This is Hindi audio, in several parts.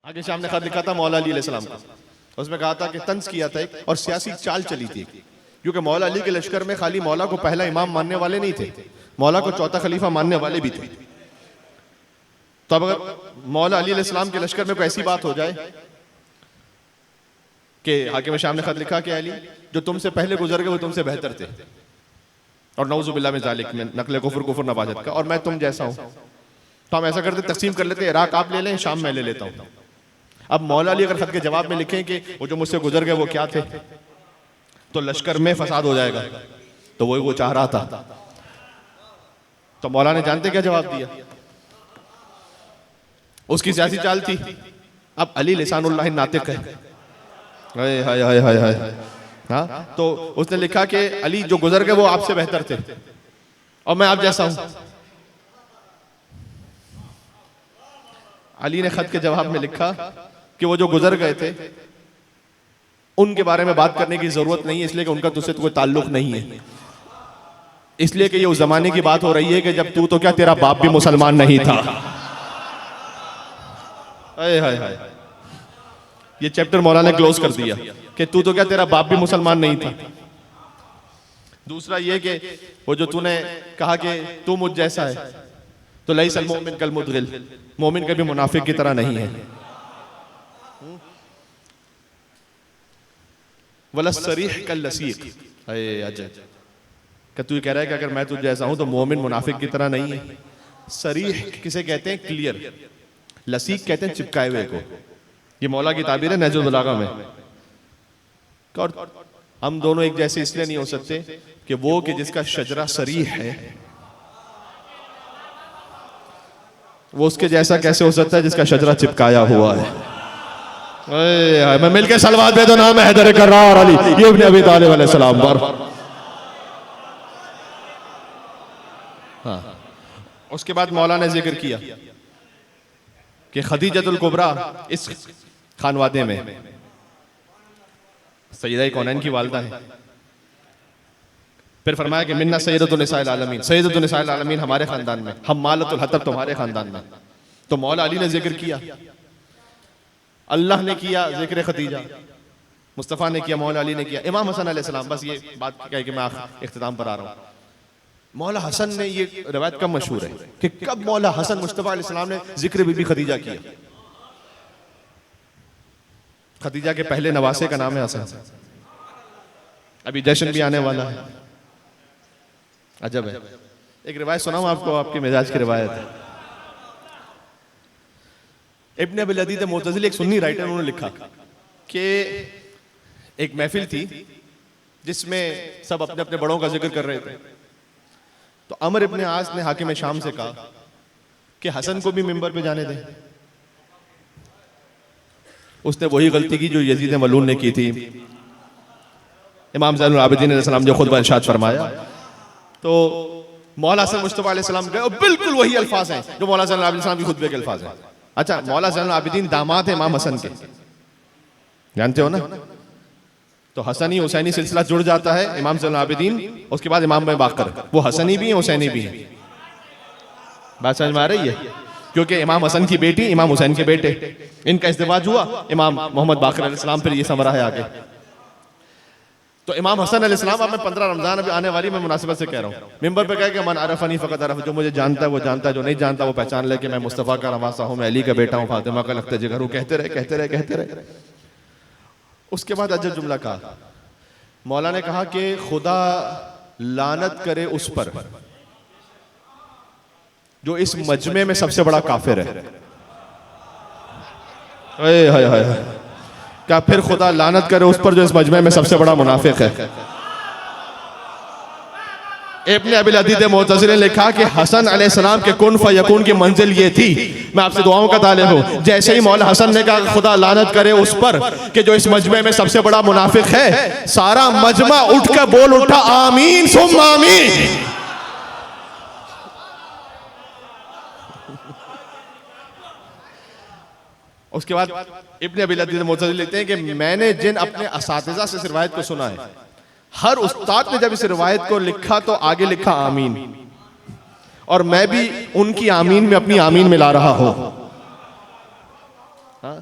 आगे शाम ने खत लिखा था मौला अली अलैहिस्सलाम का, उसमें कहा था कि तंज किया था एक और सियासी चाल चली थी, क्योंकि मौला अली के लश्कर में खाली मौला को पहला इमाम मानने वाले नहीं थे, मौला को चौथा खलीफा मानने वाले भी थे। तो अब अगर मौला अली अलैहिस्सलाम के लश्कर में कोई ऐसी बात हो जाए कि हाकिम शाम ने खत लिखा कि अली जो तुमसे पहले गुजर गए वो तुमसे बेहतर थे, और नऊज़ु बिल्लाह में ज़ालिक में नकले कुफर नवाजत का, और मैं तुम जैसा हूं, तो हम ऐसा करते तकसीम कर लेते, इराक आप ले लें, शाम मैं ले लेता हूं। अब मौला अली अगर खत के जवाब में लिखें कि वो जो मुझसे गुजर गए वो क्या थे, तो लश्कर में फसाद हो जाएगा, तो वही वो चाह रहा था। तो मौला ने जानते क्या जवाब दिया, उसकी सियासी चाल थी, अब अली लिसानुल्लाह नातिक है, हाय हाय हाय हाय हाय, हाँ, तो उसने लिखा कि अली जो गुजर गए वो आपसे बेहतर थे और मैं आप जैसा हूं। अली ने खत के जवाब में लिखा कि वो जो गुजर गए थे उनके बारे में बात करने की जरूरत नहीं है, इसलिए कि उनका तुझसे कोई ताल्लुक नहीं है, इसलिए कि ये उस जमाने की बात हो रही है कि जब तू तो क्या तेरा बाप भी मुसलमान नहीं था। हाय हाय हाय, ये चैप्टर मौलाना ने क्लोज कर दिया कि तू तो क्या तेरा बाप भी मुसलमान नहीं था। दूसरा ये कि वो जो तूने कहा कि तू मुझ जैसा है, तो लैसल मोमिन कल मुदगिल, मोमिन कभी मुनाफिक की तरह नहीं है, वला सरीह कल लसीक, अजय क्या तू कह रहा है कि अगर मैं तुझ जैसा हूं तो मोमिन मुनाफिक की तरह नहीं है। सरीह किसे कहते हैं, क्लियर, लसीक कहते हैं चिपकाए हुए को, ये मौला की ताबीर है नहजुल बलागा में। और हम दोनों एक जैसे इसलिए नहीं हो सकते कि वो कि जिसका शजरा सरीह है वो उसके जैसा कैसे हो सकता है जिसका शजरा चिपकाया हुआ है। मैं मिलके सलवात दे दो नाम हैदर करार अली इब्न अबी तालिब अलैहिस्सलाम पर। हाँ, उसके बाद मौला ने जिक्र किया कि खदीजतुल कुबरा इस खानवादे में सैयदा कौनैन की वालिदा है। फिर फरमाया कि मिन्ना सैयदतुन निसाइल आलमीन, सैयदतुन निसाइल आलमीन हमारे खानदान में, हम मालतुल हतब तुम्हारे खानदान में। तो मौला अली ने जिक्र किया, अल्लाह ने किया जिक्र खदीजा, मुस्तफ़ा ने किया, मौला अली ने किया, इमाम हसन अलैहिस्सलाम। बस ये बात कह के मैं इख्तिताम पर आ रहा हूँ। मौला हसन ने, ये रवायत कब मशहूर है कि कब मौला हसन मुस्तफ़ा अलैहिस्सलाम ने जिक्र बीबी खदीजा किया। खदीजा के पहले नवासे का नाम है हसन, अभी जश्न भी आने वाला है। अजब है, एक रिवायत सुनाऊं आपको, आपके मिजाज की रिवायत है। इब्न अबी लदीद मुअतज़िली, एक सुन्नी राइटर, उन्होंने लिखा कि एक महफिल थी जिसमें सब अपने अपने बड़ों का जिक्र कर रहे थे। तो अमर इब्न आस ने हाकिम शाम से कहा कि हसन को भी मिंबर पे जाने दें। उसने वही गलती की जो यजीद मलून ने की थी। इमाम ज़ैनुल आबिदीन अलैहिस्सलाम जो खुतबा इरशाद फरमाया, तो मौला हसन मुस्तफ़ा अलैहिस्सलाम गए, बिल्कुल वही अल्फाज हैं जो मौला ज़ैनुल आबिदीन अलैहिस्सलाम के खुतबे के अल्फाज हैं। अच्छा, मौला ज़ैनुल आबिदीन दामाद है इमाम हसन के, जानते हो ना? तो हसनी हुसैनी सिलसिला जुड़ जाता है, इमाम ज़ैनुल आबिदीन, उसके बाद इमाम बाकर, वो हसनी भी हैं हुसैनी भी हैं। बात समझ में आ रही है? क्योंकि इमाम हसन की बेटी इमाम हुसैन के बेटे, इनका इज़्दिवाज हुआ, इमाम मोहम्मद बाकर अलैहिस्सलाम, फिर ये समरा है आगे। तो इमाम हसन अलैहिस्सलाम, अब मैं 15 रमजान अभी आने वाली, मैं मुनासिबत से कह रहा हूँ, मिंबर पे कह के मन अरफनी फ़क़त अरफ, जो मुझे जानता है वो जानता है, जो नहीं जानता वो पहचान ले कि मैं मुस्तफ़ा का नवासा हूँ, मैं अली का बेटा हूँ, फातिमा का लगता जिगर हूँ। कहते रहे कहते रहे कहते रहे। उसके बाद अजब जुमला कहा, मौला ने कहा कि खुदा लानत करे उस पर जो इस मजमे में सबसे बड़ा काफिर है। क्या फिर खुदा लानत करे उस पर जो इस मजमे में सबसे बड़ा मुनाफिक है। इब्न अबी लदीद मुअतज़िली ने लिखा कि हसन अलैहिस्सलाम के कुन फयकून की मंजिल ये थी, मैं आपसे दुआओं का तालिब हूँ, जैसे ही मौला हसन ने कहा खुदा लानत करे उस पर कि जो इस मजमे में सबसे बड़ा मुनाफिक है, सारा मजमा उठ कर बोल उठा आमीन सुम्मा आमीन। उसके बाद इब्न अबी लदीद मुअतज़िली लिखते हैं कि मैंने जिन अपने असातिज़ा से इस रिवायत को सुना है, हर उस्ताद ने जब इस रिवायत को लिखा तो आगे लिखा आमीन, और मैं भी उनकी आमीन में अपनी आमीन मिला रहा हूं। हाँ?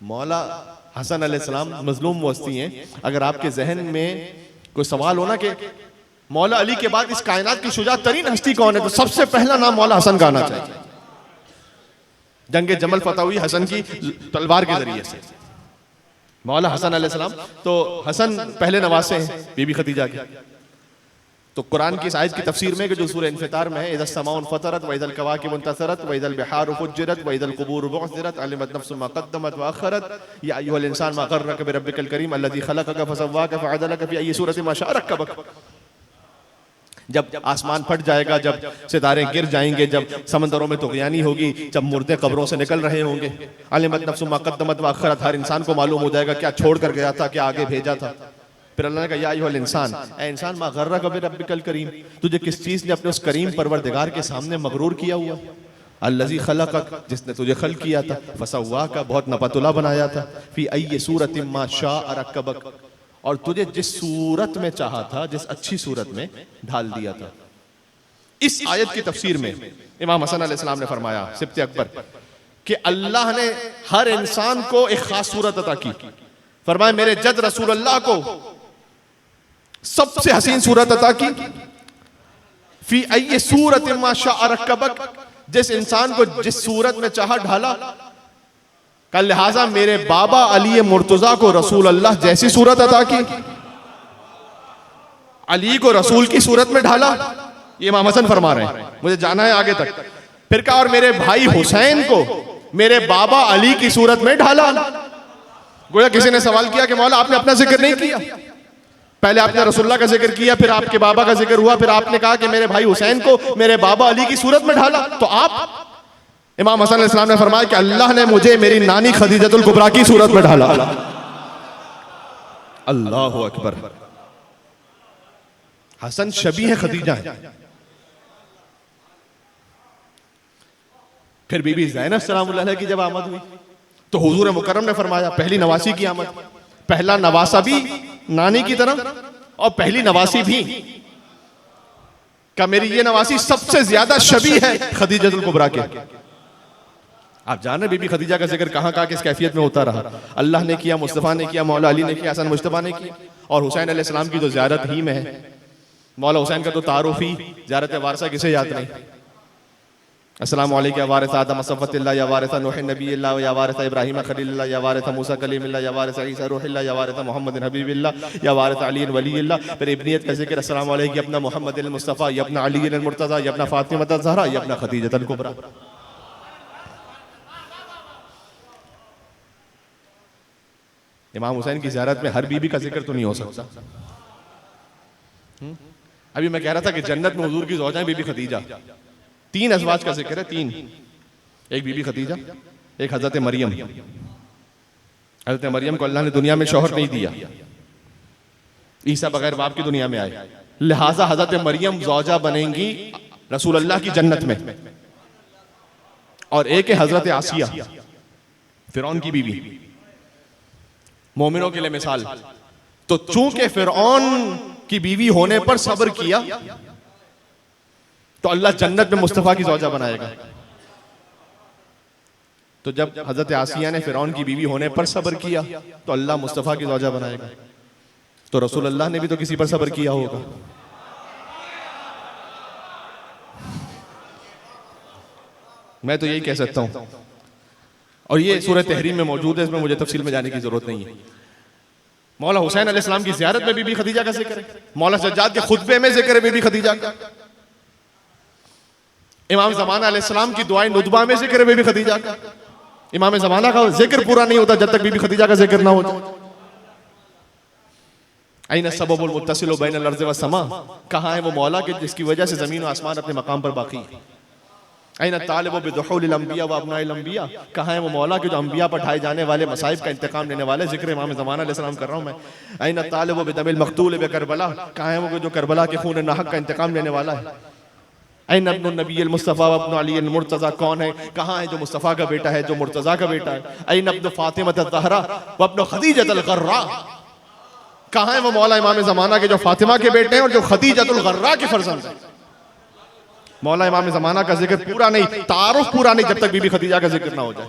मौला हसन अलैहिस्सलाम मजलूम वस्ती हैं। अगर आपके जहन में कोई सवाल हो ना कि मौला अली के बाद इस कायनात की शुजा तरीन हस्ती कौन है, तो सबसे पहला नाम मौला हसन का आना चाहिए। जंगे जमल फतह हुई हसन की तलवार के जरिए से। मौला हसन अलैहिस्सलाम तो हसन पहले नवासे हैं बीबी खदीजा के। तो कुरान की इस आयत की तफसीर में कि जो सूरह इन्फितार में है, इज़ा समाउन फतरत व इज़ल कवाकिब इंतसरत व इज़ल बिहारु फुज्जिरत व इज़ल कुबूर बुअसिरत अलिमत नफ्सुम मा क़द्दमत व अख़रत या अय्युहल इंसान मा ग़र्रक बिरब्बिकल करीम अल्लज़ी ख़लक़क फसव्वाक फ़अदलक फ़ी अय्यि सूरतिन मा शाअ रक्कबक। जब आसमान फट जाएगा, जब सितारे गिर जाएंगे, जब समंदरों में तुग़यानी होगी, जब मुर्दे कब्रों से निकल रहे होंगे, अलिमत नफ्सुम मा क़द्दमत व अख़रत, हर इंसान को मालूम हो जाएगा क्या छोड़ कर गया था, क्या आगे भेजा था। फिर अल्लाह ने कहा या अय्युहल इंसान, ए इंसान मा ग़र्रक बिरब्बिकल करीम, तुझे किस चीज ने अपने उस करीम परवरदिगार के सामने मगरूर किया हुआ। अल्लज़ी ख़लक़क, जिसने तुझे खल किया था, फ़सव्वाका, बहुत नपतुला बनाया था, फ़ी अय्यि सूरतिन मा शाअ रक्कबक, और तुझे जिस सूरत में चाहा था, जिस अच्छी सूरत में ढाल दिया था। इस आयत की तफसीर में इमाम हसन अलैहिस्सलाम ने फरमाया सिब्ते अकबर कि अल्लाह ने हर इंसान को एक खास सूरत अता की। फरमाया मेरे जद रसूल अल्लाह को सबसे हसीन सूरत अता की, फी अय्यि सूरतिन मा शाअ रक्कबक, जिस इंसान को जिस सूरत में चाहा ढाला। कल लिहाजा मेरे बाबा अली मुर्तजा को रसूल अल्लाह जैसी सूरत अता की, अली को रसूल की सूरत में ढाला। ये इमाम हसन फरमा रहे हैं, मुझे जाना है आगे तक। फिर कहा और मेरे भाई हुसैन को मेरे बाबा अली की सूरत में ढाला। गोया किसी ने सवाल किया कि मौला आपने अपना जिक्र नहीं किया, पहले आपने रसूलुल्लाह का जिक्र किया, फिर आपके बाबा का जिक्र हुआ, फिर आपने कहा कि मेरे भाई हुसैन को मेरे बाबा अली की सूरत में ढाला। तो आप इमाम हसन अलैहिस्सलाम ने फरमाया कि अल्लाह ने मुझे मेरी नानी खदीजतुल कुबरा की सूरत में ढाला। अल्लाहु अकबर। हसन शबीह है खदीजा है। फिर बीबी ज़ैनब सलामुल्लाह अलैहा की जब आमद हुई तो हुजूर मुकर्रम ने फरमाया पहली नवासी की आमद। पहला नवासा भी नानी की तरह और पहली नवासी भी का मेरी ये नवासी सबसे ज्यादा शबी है खदीजतुल कुबरा के। आप जान रहे बीबी खदीजा का जिक्र कहां कहां किस कैफियत में होता रहा। अल्लाह ने किया, मुस्तफ़ा ने किया, मौला अली ने किया, हसन मुश्तबा ने किया, और हुसैन अलैहिस्सलाम की तो ज़ियारत ही में है। मौला हुसैन का तो तारुफ ही ज़ियारत वारसा किसे याद नहीं। अस्सलामु अलैका या वारिस आदम सफ़तिल्लाह या वारिस नूह नबील्लाह या वारिस इब्राहीम खलीलुल्लाह या वारिस मूसा कलीमुल्लाह या वारिस ईसा रूहुल्लाह या वारिस मोहम्मद हबीबिल्लाह या वारिस अली वलील्लाह। फिर इब्नियत का जिक्र अस्सलामु अलैका या इब्न मोहम्मद अल मुस्तफ़ा या इब्न अली अल मुर्तज़ा या इब्न फातिमा अल ज़हरा या इब्न खदीजा अल कुबरा। इमाम हुसैन की ज़ियारत में हर बीबी का जिक्र तो नहीं हो सकता। अभी मैं कह रहा था कि जन्नत में हुजूर की ज़ौजा बीबी खदीजा, तीन अज़वाज का जिक्र है, तीन। एक बीबी खदीजा, एक हजरत मरियम। हजरत मरियम को अल्लाह ने दुनिया में शौहर नहीं दिया, ईसा बगैर बाप की दुनिया में आए, लिहाजा हजरत मरियम ज़ौजा बनेंगी रसूल अल्लाह की जन्नत में। और एक है हजरत आसिया, फिरौन की बीवी, मोमिनों के लिए मिसाल। तो चूंकि फिरौन की बीवी होने पर सब्र किया तो अल्लाह जन्नत में मुस्तफा की ज़ौजा बनाएगा। तो जब हजरत आसिया ने फिरौन की बीवी होने पर सब्र किया तो अल्लाह मुस्तफा की ज़ौजा बनाएगा। तो रसूल अल्लाह ने भी तो किसी पर सब्र किया होगा। मैं तो यही कह सकता हूं, और ये सूरह तहरीम में मौजूद है, इसमें मुझे तफसील में जाने की जरूरत नहीं है। मौला हुसैन अलैहिस्सलाम की ज़ियारत में बीबी खदीजा का जिक्र है, मौला सज्जाद के खुतबे में जिक्र है बीबी खदीजा का, इमाम ज़माना अलैहिस्सलाम की दुआए नुदबा में जिक्र है बीबी खदीजा का। इमाम ज़माना का जिक्र पूरा नहीं होता जब तक बीबी खदीजा का जिक्र ना हो जाए। ऐन सबबुल मुत्तसिल बैनल अर्ज़ व समा, कहाँ है वो मौला के जिसकी वजह से ज़मीन और आसमान अपने मकाम पर बाकी है। ऐन तालिबु बिदुहूलिल अंबिया व अबनाइल अंबिया, कहाँ है वो मौला के जो अंबिया पर ढाए जाने वाले मसाइब का इंतकाम लेने वाले। जिक्र इमाम ज़माना अलैहिस्सलाम कर रहा हूँ मैं। ऐन तालिबु बिदमिल मक़तूल बिकरबला, कहाँ है वो जो करबला के खून नाहक का इंतकाम लेने वाला है। ऐन इब्नुन नबील मुस्तफ़ा व इब्नु अली मुर्तज़ा, कौन है, कहाँ है जो मुस्तफ़ा का बेटा है, जो मुर्तज़ा का बेटा है। ऐन इब्नु फातिमा अज़-ज़हरा व इब्नु खदीजतुल गर्रा, कहाँ है वो मौला इमाम ज़माना के जो फातिमा के बेटे हैं और जो खदीजतुल गर्रा के फर्जंद हैं। मौला इमाम ज़माना का जिक्र पूरा नहीं, तारुफ पूरा नहीं जब तक बीबी खदीजा का जिक्र ना हो जाए।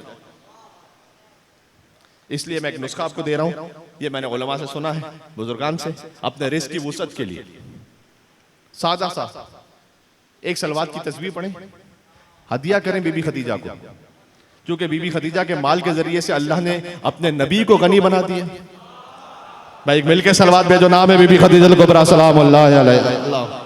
इसलिए मैं एक नुस्खा आपको दे रहा हूं, ये मैंने उलमा से सुना है, बुजुर्गान से, अपने रिस्क की वुसअत के लिए। सादा सा एक सलवात की तस्बीह पढ़ें, हदिया करें बीबी खदीजा को, क्योंकि बीबी खदीजा के माल के जरिए से अल्लाह ने अपने नबी को गनी बना दिया। भाई मिलके सलवात भेजो, नाम है बीबी खदीजा कुबरा सलाम अल्लाह अलैहा।